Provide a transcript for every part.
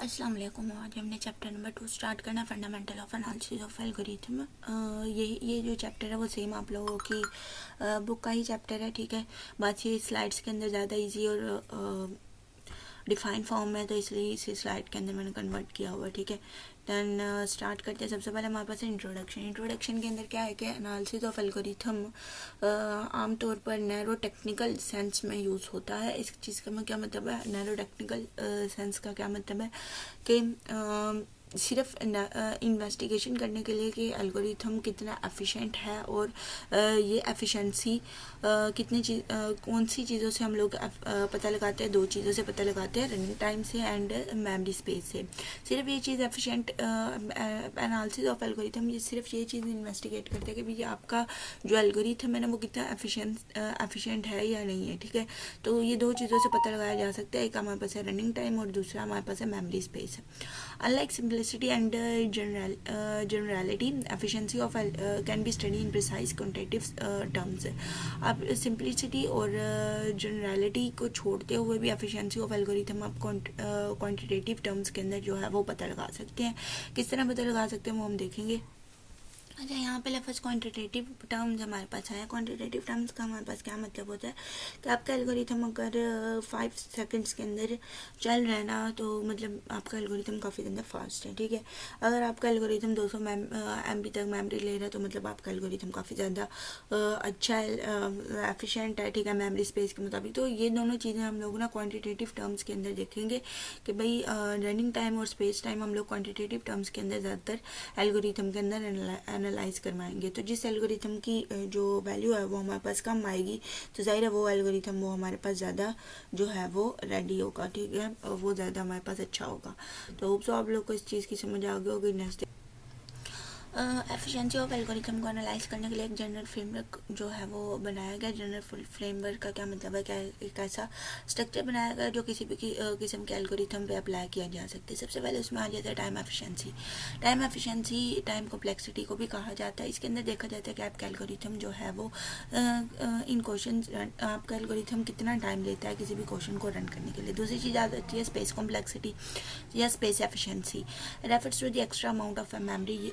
अस्सलाम वालेकुम। आज हमने चैप्टर नंबर 2 स्टार्ट करना, fundamental of analysis of algorithm. ये जो चैप्टर है वो सेम आप लोगों की बुक का ही चैप्टर है, ठीक है। बात ये स्लाइड्स के अंदर ज़्यादा इजी और डिफाइन फॉर्म में, तो इसलिए इसी स्लाइड के अंदर मैंने कन्वर्ट किया हुआ है, ठीक है। दैन स्टार्ट करते हैं। सबसे पहले हमारे पास है इंट्रोडक्शन के अंदर क्या है कि एनालिसिस ऑफ एल्गोरिथम आमतौर पर नैरो टेक्निकल सेंस में यूज़ होता है। इस चीज़ का मैं क्या मतलब है, नैरो टेक्निकल सेंस का क्या मतलब है कि सिर्फ इन्वेस्टिगेशन करने के लिए कि एल्गोरिथम कितना एफिशिएंट है और ये एफिशिएंसी कौन सी चीज़ों से हम लोग पता लगाते हैं। दो चीज़ों से पता लगाते हैं, रनिंग टाइम से एंड मेमोरी स्पेस से। सिर्फ ये चीज़ एफिशिएंट एनालिसिस ऑफ एल्गोरिथम ये सिर्फ ये चीज़ इन्वेस्टिगेट करते हैं कि भाई आपका जो एल्गोरिथम है ना वो कितना एफिशिएंट है या नहीं है, ठीक है। तो ये दो चीज़ों से पता लगाया जा सकता है। एक हमारे पास है रनिंग टाइम और दूसरा हमारे पास है memory space. Unlike simplicity and generality, efficiency of can be studied in precise quantitative terms. आप simplicity और generality को छोड़ते हुए भी efficiency of algorithm आप quantitative terms के अंदर जो है वो पता लगा सकते हैं। किस तरह पता लगा सकते हैं वो हम देखेंगे। अच्छा, यहाँ पे फर्स्ट क्वांटिटेटिव टर्म्स हमारे पास है। क्वांटिटेटिव टर्म्स का हमारे पास क्या मतलब होता है कि आपका एल्गोरिथम अगर 5 सेकंड्स के अंदर चल रहा है ना, तो मतलब आपका एल्गोरिथम काफ़ी ज़्यादा फास्ट है, ठीक है। अगर आपका एल्गोरिथम 200 MB तक मेमोरी ले रहा है तो मतलब आपका एल्गोरिथम काफ़ी ज़्यादा अच्छा है, एफिशिएंट है, ठीक है, मेमोरी स्पेस के मुताबिक। तो ये दोनों चीज़ें हम लोग ना क्वान्टिटेटिव टर्म्स के अंदर देखेंगे कि भाई रनिंग टाइम और स्पेस टाइम हम लोग क्वान्टिटेटिव टर्म्स के अंदर ज़्यादातर एल्गोरिथम के अंदर एनालाइज करवाएंगे। तो जिस एल्गोरिथम की जो वैल्यू है वो हमारे पास कम आएगी तो जाहिर है वो एल्गोरिथम वो हमारे पास ज़्यादा जो है वो रेडी होगा, ठीक है, वो ज़्यादा हमारे पास अच्छा होगा। तो होप सो आप लोग को इस चीज़ की समझ आ गई होगी। नेक्स्ट एफिशिएंसी ऑफ एल्गोरिथम को एनालाइज करने के लिए एक जनरल फ्रेमवर्क जो है वो बनाया गया। जनरल फ्रेमवर्क का क्या मतलब है, क्या एक ऐसा स्ट्रक्चर बनाया गया जो किसी भी किस्म के एल्गोरिथम पे अप्लाई किया जा सकता है। सबसे पहले उसमें आ जाता है टाइम एफिशिएंसी। टाइम कॉम्प्लेक्सिटी को भी कहा जाता है। इसके अंदर देखा जाता है कि आपका एल्गोरिथम जो है वो इन क्वेश्चन आपका एल्गोरिथम कितना टाइम लेता है किसी भी क्वेश्चन को रन करने के लिए। दूसरी चीज़ आ जाती है स्पेस कॉम्प्लेक्सिटी या space efficiency. Refers to the extra amount of memory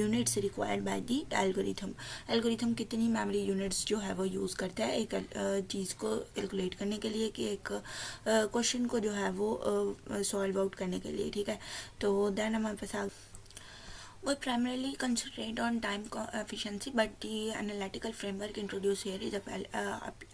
units required by the algorithm. Algorithm कितनी मेमोरी यूनिट्स जो है वो यूज़ करता है एक चीज़ को कैलकुलेट करने के लिए, कि एक क्वेश्चन को जो है वो सॉल्व आउट करने के लिए, ठीक है। तो देन हमारे पास we primarily concentrate on time efficiency, but the analytical framework introduced here is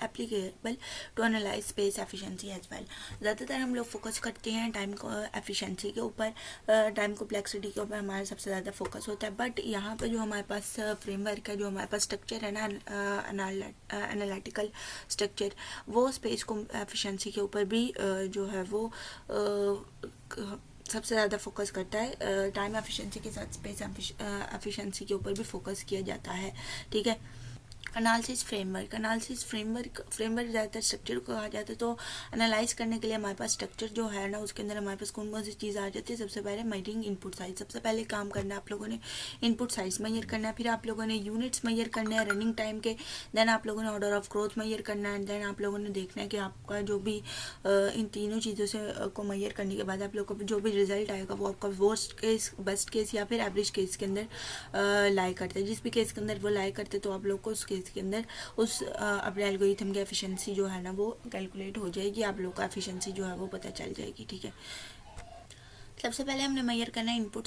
applicable to analyze space efficiency as well. ज़्यादातर हम लोग फोकस करते हैं टाइम एफिशिएंसी के ऊपर, टाइम कॉम्प्लेक्सिटी के ऊपर हमारा सबसे ज़्यादा फोकस होता है। बट यहाँ पे जो हमारे पास फ्रेमवर्क है, जो हमारे पास स्ट्रक्चर है ना, एनालिटिकल स्ट्रक्चर, वो स्पेस को एफिशिएंसी के ऊपर भी जो है वो सबसे ज़्यादा फोकस करता है। टाइम एफिशिएंसी के साथ स्पेस एफिशिएंसी के ऊपर भी फोकस किया जाता है, ठीक है। एनालिसिस फ्रेमवर्क ज़्यादातर स्ट्रक्चर को कहा जाता है। तो एनालाइज करने के लिए हमारे पास स्ट्रक्चर जो है ना, उसके अंदर हमारे पास कौन कौन सी चीज़ आ जाती है। सबसे पहले मेजरिंग इनपुट साइज। सबसे पहले काम करना है आप लोगों ने इनपुट साइज मेजर करना है, फिर आप लोगों ने यूनिट्स मेजर करने हैं रनिंग टाइम के, देन आप लोगों ने ऑर्डर ऑफ ग्रोथ मेजर करना है, देन आप लोगों ने देखना है कि आपका जो भी इन तीनों चीज़ों से को मेजर करने के बाद आप लोग को जो भी रिजल्ट आएगा वो आपका वर्स्ट केस, बेस्ट केस या फिर एवरेज केस के अंदर लाई करते हैं। जिस भी केस के अंदर वो लाई करते तो आप लोग को उस केस के अंदर उस अपने एल्गोरिथम की एफिशिएंसी जो है ना वो कैलकुलेट हो जाएगी, आप लोग का एफिशिएंसी जो है वो पता चल जाएगी, ठीक है। सबसे पहले हमने मेजर करना है इनपुट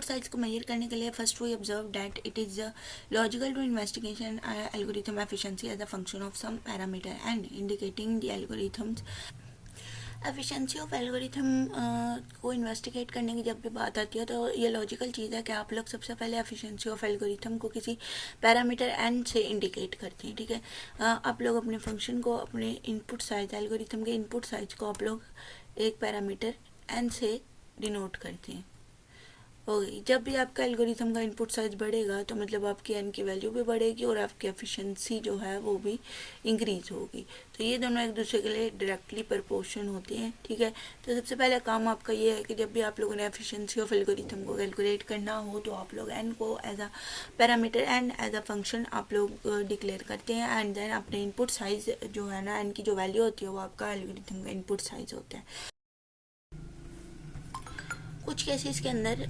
साइज को मेजर करने के लिए first we observe that it is logical to investigation algorithm efficiency as a function of some parameter and indicating the algorithms efficiency of algorithm को इन्वेस्टिगेट करने की जब भी बात आती है तो ये लॉजिकल चीज़ है कि आप लोग सबसे पहले एफिशिएंसी ऑफ एल्गोरिथम को किसी पैरामीटर एन से इंडिकेट करते हैं, ठीक है। आप लोग अपने फंक्शन को, अपने इनपुट साइज, एल्गोरिथम के इनपुट साइज को आप लोग एक पैरामीटर एन से डिनोट करते हैं। ओके, जब भी आपका एल्गोरिथम का इनपुट साइज बढ़ेगा तो मतलब आपकी एन की वैल्यू भी बढ़ेगी और आपकी एफिशिएंसी जो है वो भी इंक्रीज होगी। तो ये दोनों एक दूसरे के लिए डायरेक्टली प्रोपोर्शन होते हैं, ठीक है। तो सबसे पहले काम आपका ये है कि जब भी आप लोगों ने एफिशिएंसी ऑफ एल्गोरिथम को कैलकुलेट करना हो तो आप लोग एन को as a parameter and as a function आप लोग डिक्लेयर करते हैं, एंड देन अपने इनपुट साइज जो है ना, एन की जो वैल्यू होती है वो आपका एल्गोरिथम का इनपुट साइज होता है। कुछ केसेस के अंदर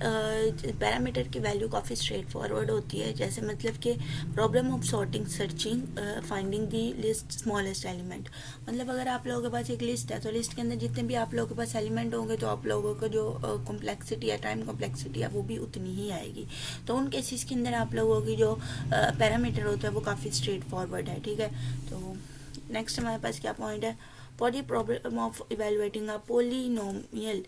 पैरामीटर की वैल्यू काफ़ी स्ट्रेट फॉरवर्ड होती है, जैसे मतलब कि problem of sorting searching finding the list smallest element. मतलब अगर आप लोगों के पास एक लिस्ट है तो लिस्ट के अंदर जितने भी आप लोगों के पास एलिमेंट होंगे तो आप लोगों को जो कॉम्प्लेक्सिटी है, टाइम कॉम्प्लेक्सिटी है, वो भी उतनी ही आएगी। तो उन केसेस के अंदर आप लोगों की जो पैरामीटर होता है वो काफ़ी स्ट्रेट फॉरवर्ड है, ठीक है। तो नेक्स्ट हमारे पास क्या पॉइंट है, for the problem of evaluating a polynomial.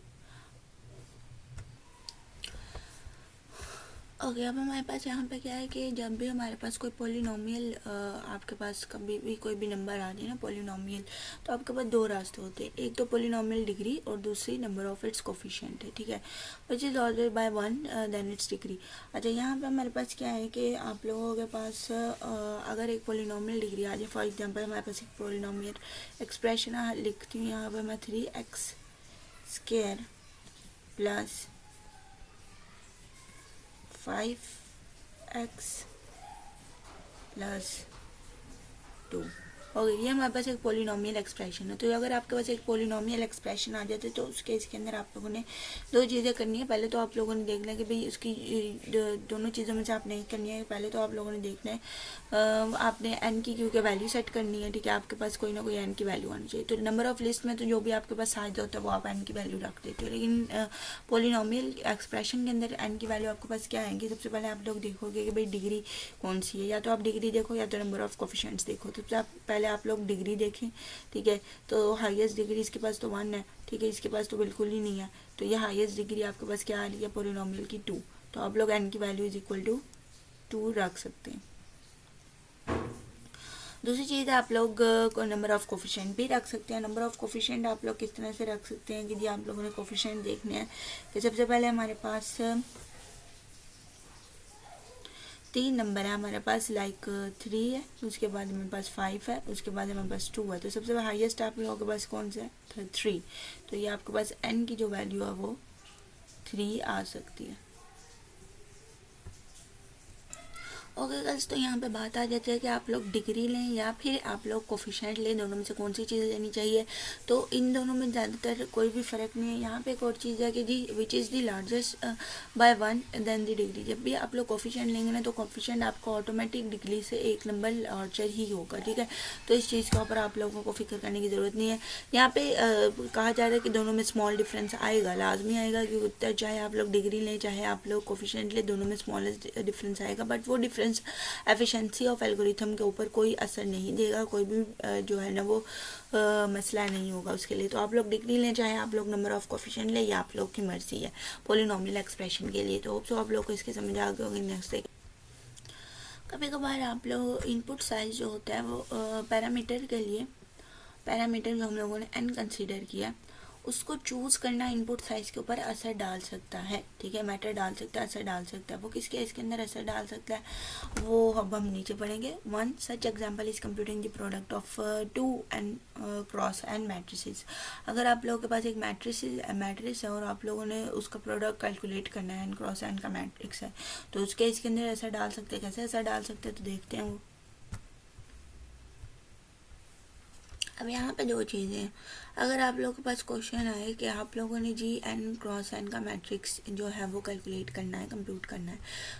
Okay, अब हमारे पास यहाँ पे क्या है कि जब भी हमारे पास कोई पोलिनोमियल आपके पास कभी भी कोई भी नंबर आ जाए ना पोलिनोमियल, तो आपके पास दो रास्ते होते हैं, एक तो पोलिनोमियल डिग्री और दूसरी नंबर ऑफ इट्स कोफिशिएंट है, ठीक है, which is order by one then its degree. अच्छा, यहाँ पे हमारे पास क्या है कि आप लोगों के पास अगर एक पोलिनोमियल डिग्री आ जाए, फॉर एग्जाम्पल हमारे पास एक पोलिनोमियल एक्सप्रेशन लिखती हूँ यहाँ पर मैं 3x² plus 5x plus 2। Okay, ये हमारे पास एक पोलिनोमियल एक्सप्रेशन है। तो अगर आपके पास एक पोलिनोमियल एक्सप्रेशन आ जाते तो उस केस के अंदर आप लोगों ने दो चीज़ें करनी है। पहले तो आप लोगों ने देखना है कि भाई उसकी दोनों चीज़ों में से आपने करनी है। पहले तो आप लोगों ने देखना है आपने एन की क्यू के वैल्यू सेट करनी है, ठीक है। आपके पास कोई ना कोई एन की वैल्यू आनी चाहिए। तो नंबर ऑफ लिस्ट में तो जो भी आपके पास साइज होता है वो आप एन की वैल्यू रख देते हो, लेकिन पोलिनोमियल एक्सप्रेशन के अंदर एन की वैल्यू आपके पास क्या आएंगी, सबसे पहले आप लोग देखोगे कि भाई डिग्री कौन सी है, या तो आप डिग्री देखो या तो नंबर ऑफ कोफिशिएंट्स देखो। तो पहले आप लोग डिग्री देखें, ठीक है। तो हाईएस्ट डिग्री इसके पास तो 1 है, ठीक है, इसके पास तो बिल्कुल ही नहीं है। तो ये हाईएस्ट डिग्री आपके पास क्या आ रही है पोलिनोमियल की 2। तो आप लोग एन की वैल्यू इज इक्वल टू 2 रख सकते हैं। दूसरी चीज़ आप लोग नंबर ऑफ कोफिशिएंट भी रख सकते हैं। नंबर ऑफ कोफिशिएंट आप लोग किस तरह से रख सकते हैं कि जी आप लोगों ने कोफिशिएंट देखने हैं कि सबसे पहले हमारे पास 3 नंबर है, हमारे पास लाइक 3 है, उसके बाद हमारे पास 5 है, उसके बाद हमारे पास 2 है। तो सबसे हाईएस्ट आप लोगों के पास कौन सा है, 3। तो ये आपके पास n की जो वैल्यू है वो 3 आ सकती है। ओके गर्ल्स, तो यहाँ पे बात आ जाती है कि आप लोग डिग्री लें या फिर आप लोग कोफिशिएंट लें, दोनों में से कौन सी चीज़ लेनी चाहिए। तो इन दोनों में ज़्यादातर कोई भी फ़र्क नहीं है। यहाँ पे एक और चीज़ है कि G which is the largest by 1 then the degree. जब भी आप लोग कोफिशिएंट लेंगे ना तो कोफिशिएंट आपको ऑटोमेटिक डिग्री से 1 नंबर लार्जर ही होगा, ठीक है। तो इस चीज़ के ऊपर आप लोगों को फिक्र करने की ज़रूरत नहीं है। यहाँ पे कहा जा रहा है कि दोनों में स्मॉल डिफरेंस आएगा, लाजमी आएगा, क्योंकि चाहे आप लोग डिग्री लें चाहे आप लोग कोफिशिएंट लें, दोनों में स्मॉलेस्ट डिफरेंस आएगा। बट वो डिफरेंस एफिशिएंसी ऑफ एल्गोरिथम के ऊपर कोई असर नहीं देगा, कोई भी जो है ना वो मसला नहीं होगा उसके लिए। तो आप लोग डिग्री लें चाहे आप लोग नंबर ऑफ कोफिशिएंट लें, या आप लोग की मर्जी है पोलिनोमियल एक्सप्रेशन के लिए। तो होप सो आप लोग को इसके समझ आ गए होंगे। नेक्स्ट, कभी कभार आप लोग इनपुट साइज जो होता है वो पैरामीटर के लिए, पैरामीटर जो हम लोगों ने n कंसीडर किया उसको चूज़ करना इनपुट साइज के ऊपर असर डाल सकता है, ठीक है, मैटर डाल सकता है, असर डाल सकता है। वो किस केस के अंदर असर डाल सकता है वो अब हम नीचे पढ़ेंगे। One such example is computing the product of 2 and cross and matrices. अगर आप लोगों के पास एक मैट्रिक्स है और आप लोगों ने उसका प्रोडक्ट कैलकुलेट करना है, एंड क्रॉस एंड का मैट्रिक्स है, तो उस केस के अंदर असर डाल सकते हैं। कैसे असर डाल सकते हैं तो देखते हैं वो। अब यहाँ पे दो चीज़ें हैं। अगर आप लोगों के पास क्वेश्चन आए कि आप लोगों ने जी एन क्रॉस एन का मैट्रिक्स जो है वो कैलकुलेट करना है, कंप्यूट करना है,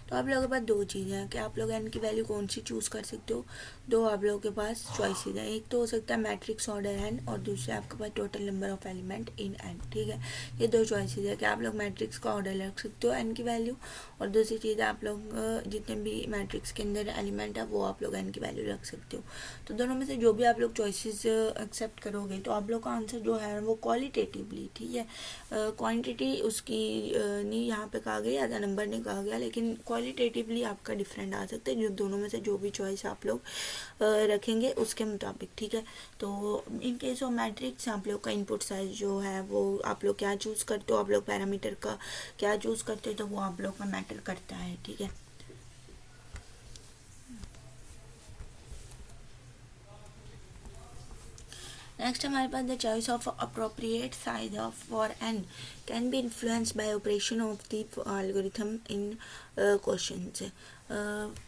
तो आप लोगों के पास दो चीज़ें हैं कि आप लोग एन की वैल्यू कौन सी चूज़ कर सकते हो। दो आप लोगों के पास चॉइसेस हैं, एक तो हो सकता है मैट्रिक्स ऑर्डर एन और दूसरे आपके पास total number of element in N, ठीक है। ये दो चॉइसेस है कि आप लोग मैट्रिक्स का ऑर्डर रख सकते हो एन की वैल्यू, और दूसरी चीज़ आप लोग जितने भी मैट्रिक्स के अंदर एलिमेंट है वो आप लोग एन की वैल्यू रख सकते हो। तो दोनों में से जो भी आप लोग चॉइसेस एक्सेप्ट करोगे तो आप लोग का आंसर जो है वो क्वालिटेटिवली, ठीक है, क्वांटिटी उसकी नहीं यहाँ पे कहा गया या नंबर नहीं कहा गया, लेकिन क्वालिटेटिवली आपका डिफरेंट आ सकता है जो दोनों में से जो भी चॉइस आप लोग रखेंगे उसके मुताबिक, ठीक है। तो इन केस ऑफ मैट्रिक्स आप लोग का इनपुट साइज जो है वो आप लोग क्या चूज़ करते हो, आप लोग पैरामीटर का क्या चूज़ करते हो, तो वो आप लोग का मैटर करता है, ठीक है। नेक्स्ट हमारे पास the choice of appropriate size of for N can be influenced by operation of the algorithm in questions.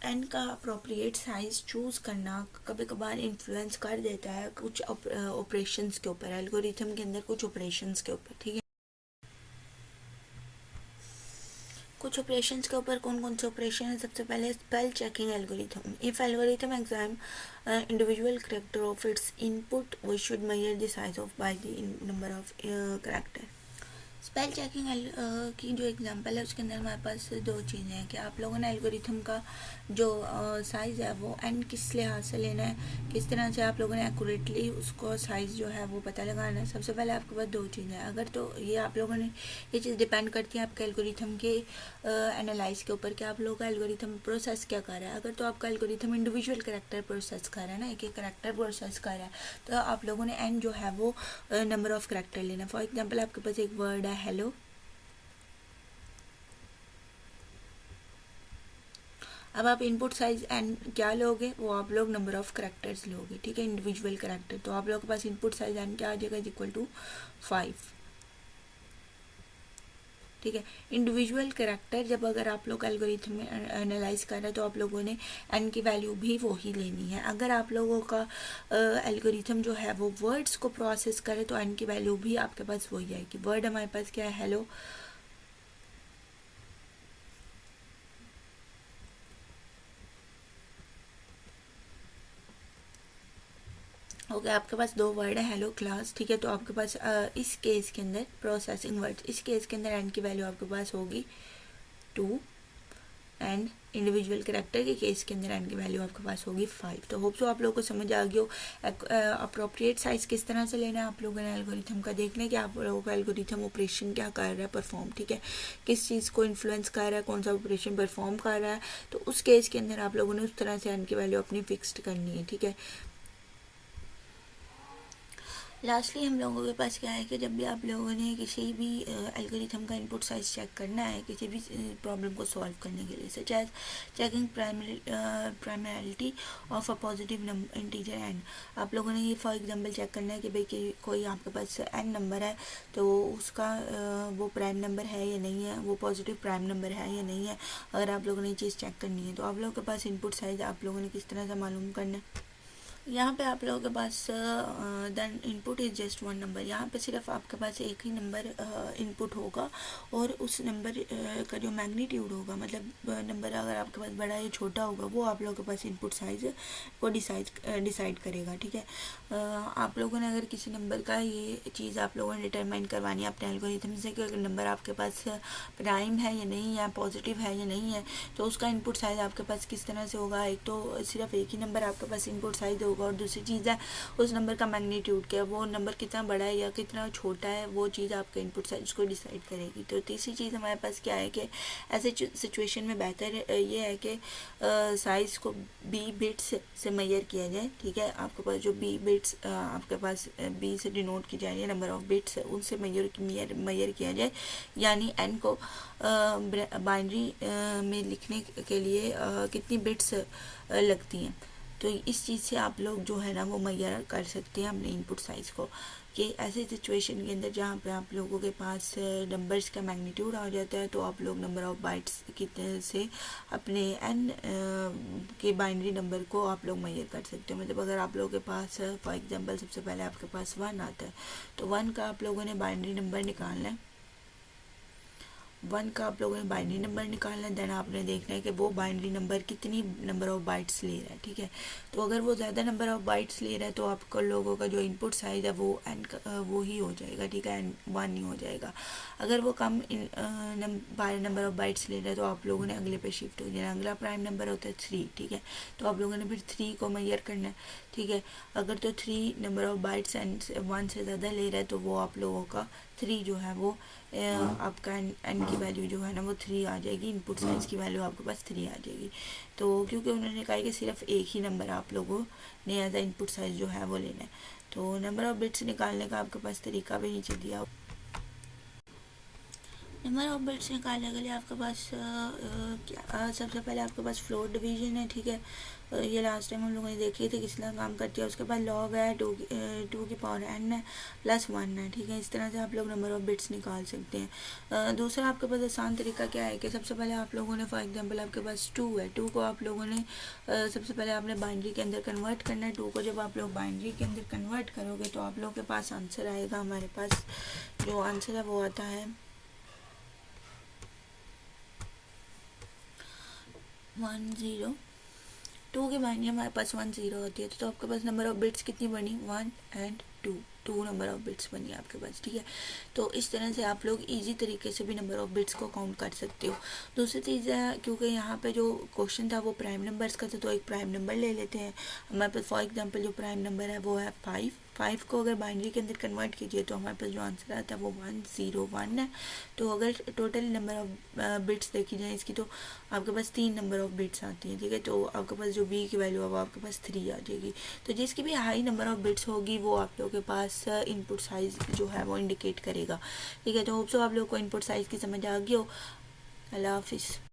N का अप्रोप्रिएट साइज चूज़ करना कभी कभार इन्फ्लुएंस कर देता है कुछ ऑपरेशंस के ऊपर, एल्गोरिथम के अंदर कुछ ऑपरेशंस के ऊपर, ठीक है। कुछ ऑपरेशंस के ऊपर कौन कौन से ऑपरेशन है। सबसे पहले spell checking algorithm. If algorithm exam individual character of its input, we should measure the size of by the number of character। Spell checking की जो एग्जांपल है उसके अंदर हमारे पास दो चीज़ें हैं कि आप लोगों ने एल्गोरिथम का जो साइज़ है वो एंड किस लिहाज से लेना है, किस तरह से आप लोगों ने एक्यूरेटली उसको साइज़ जो है वो पता लगाना है। सबसे पहले आपके पास दो चीज़ें हैं। अगर तो ये आप लोगों ने ये चीज़ डिपेंड करती है आपके एल्गोरिथम के एनालाइज के ऊपर कि आप लोगों का एल्गोरिथम प्रोसेस क्या कर रहा है। अगर तो आपका एल्गोरिथम इंडिविजुअल करेक्टर प्रोसेस कर रहा है ना, एक एक करेक्टर प्रोसेस कर रहा है, तो आप लोगों ने एंड जो है वो नंबर ऑफ करेक्टर लेना। फॉर एग्जाम्पल आपके पास एक वर्ड है हेलो, अब आप इनपुट साइज एंड क्या लोगे, वो आप लोग नंबर ऑफ करेक्टर्स लोगे, ठीक है, इंडिविजुअल करेक्टर। तो आप लोगों के पास इनपुट साइज एंड क्या आ जाएगा, इज इक्वल टू 5, ठीक है। इंडिविजुअल करेक्टर जब अगर आप लोग एल्गोरिथम में एनालाइज कर रहे हैं तो आप लोगों ने एन की वैल्यू भी वही लेनी है। अगर आप लोगों का एल्गोरिथम जो है वो वर्ड्स को प्रोसेस करे तो एन की वैल्यू भी आपके पास वही आएगी। वर्ड हमारे पास क्या है, हेलो, ओके, आपके पास दो वर्ड है हेलो क्लास, ठीक है। तो आपके पास इस केस के अंदर प्रोसेसिंग वर्ड, इस केस के अंदर एन की वैल्यू आपके पास होगी 2 एंड इंडिविजुअल करेक्टर के केस के अंदर एन की वैल्यू आपके पास होगी 5। तो होप सो आप लोगों को समझ आ गई हो अप्रोप्रिएट साइज किस तरह से लेना है आप लोगों ने एल्गोरिथम का। देखना है कि आप लोगों का एल्गोरिथम ऑपरेशन क्या कर रहा है परफॉर्म, ठीक है, किस चीज़ को इन्फ्लुएंस कर रहा है, कौन सा ऑपरेशन परफॉर्म कर रहा है। तो उस केस के अंदर आप लोगों ने उस तरह से एन की वैल्यू अपनी फिक्स्ड करनी है, ठीक है। लास्टली हम लोगों के पास क्या है कि जब भी आप लोगों ने किसी भी एल्गोरिथम का इनपुट साइज चेक करना है किसी भी प्रॉब्लम को सॉल्व करने के लिए, such as checking primality of a positive integer and, आप लोगों ने ये फॉर एग्जांपल चेक करना है कि भाई कि कोई आपके पास एन नंबर है तो उसका वो प्राइम नंबर है या नहीं है, वो पॉजिटिव प्राइम नंबर है या नहीं है। अगर आप लोगों ने ये चीज़ चेक करनी है तो आप लोगों के पास इनपुट साइज आप लोगों ने किस तरह से मालूम करना है। यहाँ पे आप लोगों के पास then input is just one number, यहाँ पे सिर्फ आपके पास एक ही नंबर इनपुट होगा और उस नंबर का जो मैग्नीट्यूड होगा, मतलब नंबर अगर आपके पास बड़ा या छोटा होगा, वो आप लोगों के पास इनपुट साइज को डिसाइड करेगा, ठीक है। आप लोगों ने अगर किसी नंबर का ये चीज़ आप लोगों ने डिटरमाइन करवानी है अपने एल्गोरिथम से कि अगर नंबर आपके पास प्राइम है या नहीं है, पॉजिटिव है या नहीं है, तो उसका इनपुट साइज आपके पास किस तरह से होगा। एक तो सिर्फ एक ही नंबर आपके पास इनपुट साइज होगा और दूसरी चीज़ है उस नंबर का मैग्नीट्यूड क्या, वो नंबर कितना बड़ा है या कितना छोटा है, वो चीज़ आपके इनपुट साइज को डिसाइड करेगी। तो तीसरी चीज़ हमारे पास क्या है कि ऐसे सिचुएशन में बेहतर ये है कि साइज़ को बी बिट्स से मेजर किया जाए, ठीक है। आपके पास जो बी बिट्स आपके पास बी से डिनोट की जा रही है नंबर ऑफ बिट्स, उनसे मेजर किया जाए, यानी एन को बाइनरी में लिखने के लिए कितनी बिट्स लगती हैं। तो इस चीज़ से आप लोग जो है ना वो मेजर कर सकते हैं अपने इनपुट साइज़ को, कि ऐसे सिचुएशन के अंदर जहाँ पे आप लोगों के पास नंबर्स का मैग्नीट्यूड आ जाता है तो आप लोग नंबर ऑफ बाइट्स की तरह से अपने एन के बाइनरी नंबर को आप लोग मेजर कर सकते हो। मतलब अगर आप लोगों के पास फॉर एग्जांपल सबसे पहले आपके पास 1 आता है तो 1 का आप लोगों ने बाइनरी नंबर निकालना है, 1 का आप लोगों ने बाइनरी नंबर निकालना है। देन आपने देखना है कि वो बाइनरी नंबर कितनी नंबर ऑफ बाइट्स ले रहा है, ठीक है। तो अगर वो ज़्यादा नंबर ऑफ बाइट्स ले रहा है तो आपको लोगों का जो इनपुट साइज है वो वो ही हो जाएगा, ठीक है, 1 ही हो जाएगा। अगर वो कम नंबर ऑफ बाइट्स ले रहा है तो आप लोगों ने अगले पे शिफ्ट हो जाना। अगला प्राइम नंबर होता है 3, ठीक है, तो आप लोगों ने फिर 3 को मेजर करना है, ठीक है। अगर तो 3 नंबर ऑफ बाइट्स एंड 1 से ज़्यादा ले रहा है तो वो आप लोगों का 3 जो है वो आपका एन की वैल्यू जो है ना वो 3 आ जाएगी, इनपुट साइज की वैल्यू आपके पास 3 आ जाएगी। तो क्योंकि उन्होंने कहा कि सिर्फ एक ही नंबर आप लोगों ने एज अ इनपुट साइज जो है वो लेना है। तो नंबर ऑफ बिट्स निकालने का आपके पास तरीका भी नीचे दिया। नंबर ऑफ बिट्स निकालने के लिए आपके पास सबसे पहले आपके पास फ्लोट डिवीजन है, ठीक है। ये लास्ट टाइम हम लोगों ने देखी थी किस तरह काम करती है। उसके बाद लॉग है, 2 की पावर n है प्लस 1 है, ठीक है। इस तरह से आप लोग नंबर ऑफ बिट्स निकाल सकते हैं। दूसरा आपके पास आसान तरीका क्या है कि सबसे पहले आप लोगों ने फॉर एग्जांपल आपके पास 2 है, 2 को आप लोगों ने सबसे पहले आपने बाइनरी के अंदर कन्वर्ट करना है। 2 को जब आप लोग बाइनरी के अंदर कन्वर्ट करोगे तो आप लोगों के पास आंसर आएगा, हमारे पास जो आंसर है वो आता है 1 0, 2 की बाइनरी हमारे पास 1 0 होती है, तो आपके पास नंबर ऑफ बिट्स कितनी बनी, 1 एंड 2 नंबर ऑफ बिट्स बनी आपके पास, ठीक है। तो इस तरह से आप लोग इजी तरीके से भी नंबर ऑफ बिट्स को काउंट कर सकते हो। दूसरी चीज़ है, क्योंकि यहाँ पे जो क्वेश्चन था वो प्राइम नंबर्स का था, तो एक प्राइम नंबर ले लेते हैं। हमारे पास फॉर एग्जांपल जो प्राइम नंबर है वो है 5 को अगर बाइनरी के अंदर कन्वर्ट कीजिए तो हमारे पास जो आंसर आता है वो 101 है। तो अगर टोटल नंबर ऑफ बिट्स देखी जाए इसकी, तो आपके पास 3 नंबर ऑफ बिट्स आती हैं, ठीक है। तो आपके पास जो बी की वैल्यू है वो आपके पास 3 आ जाएगी। तो जिसकी भी हाई नंबर ऑफ बिट्स होगी वो आप लोगों के पास इनपुट साइज जो है वो इंडिकेट करेगा, ठीक है। तो होप सो आप लोग को इनपुट साइज की समझ आ गई हो। अल्लाह हाफिज़।